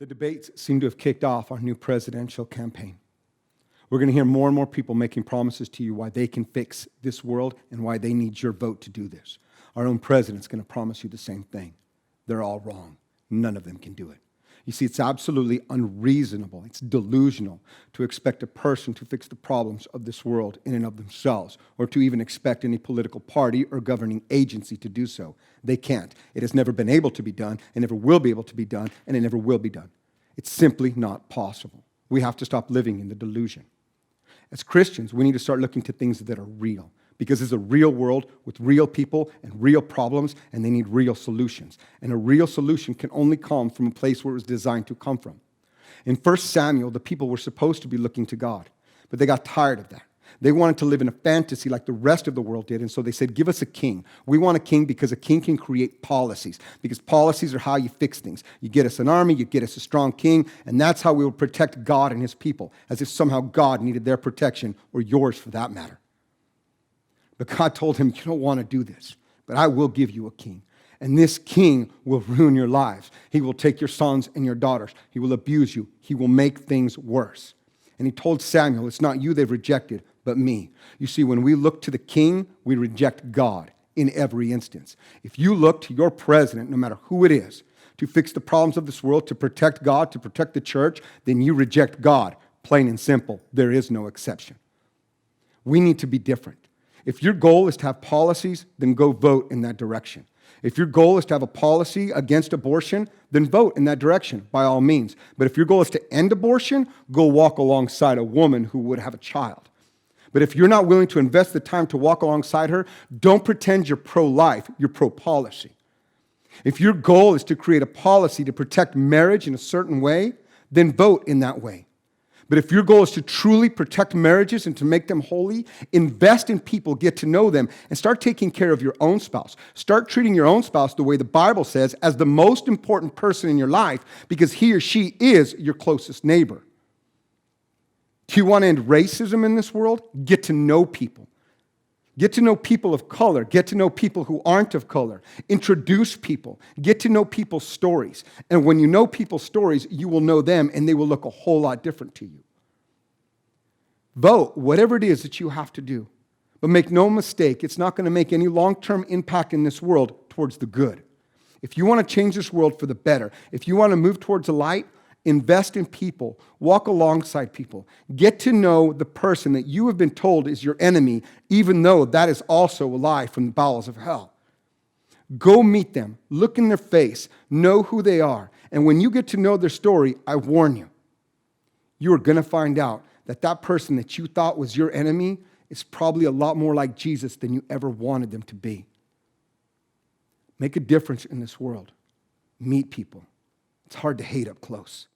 The debates seem to have kicked off our new presidential campaign. We're going to hear more and more people making promises to you why they can fix this world and why they need your vote to do this. Our own president's going to promise you the same thing. They're all wrong. None of them can do it. You see, it's absolutely unreasonable. It's delusional to expect a person to fix the problems of this world in and of themselves, or to even expect any political party or governing agency to do so. They can't. It has never been able to be done, and never will be able to be done, and it never will be done. It's simply not possible. We have to stop living in the delusion. As Christians, we need to start looking to things that are real, because it's a real world with real people and real problems, and they need real solutions. And a real solution can only come from a place where it was designed to come from. In 1 Samuel, the people were supposed to be looking to God, but they got tired of that. They wanted to live in a fantasy like the rest of the world did, and so they said, give us a king. We want a king because a king can create policies, because policies are how you fix things. You get us an army, you get us a strong king, and that's how we will protect God and his people, as if somehow God needed their protection, or yours for that matter. But God told him, you don't want to do this, but I will give you a king. And this king will ruin your lives. He will take your sons and your daughters. He will abuse you. He will make things worse. And he told Samuel, it's not you they've rejected, but me. You see, when we look to the king, we reject God in every instance. If you look to your president, no matter who it is, to fix the problems of this world, to protect God, to protect the church, then you reject God. Plain and simple. There is no exception. We need to be different. If your goal is to have policies, then go vote in that direction. If your goal is to have a policy against abortion, then vote in that direction, by all means. But if your goal is to end abortion, go walk alongside a woman who would have a child. But if you're not willing to invest the time to walk alongside her, don't pretend you're pro-life, you're pro-policy. If your goal is to create a policy to protect marriage in a certain way, then vote in that way. But if your goal is to truly protect marriages and to make them holy, invest in people, get to know them, and start taking care of your own spouse. Start treating your own spouse the way the Bible says, as the most important person in your life, because he or she is your closest neighbor. Do you want to end racism in this world? Get to know people. Get to know people of color. Get to know people who aren't of color. Introduce people. Get to know people's stories. And when you know people's stories, you will know them, and they will look a whole lot different to you. Vote, whatever it is that you have to do. But make no mistake, it's not going to make any long-term impact in this world towards the good. If you want to change this world for the better, if you want to move towards the light, invest in people. Walk alongside people. Get to know the person that you have been told is your enemy, even though that is also a lie from the bowels of hell. Go meet them. Look in their face. Know who they are. And when you get to know their story, I warn you, you are going to find out that that person that you thought was your enemy is probably a lot more like Jesus than you ever wanted them to be. Make a difference in this world. Meet people. It's hard to hate up close.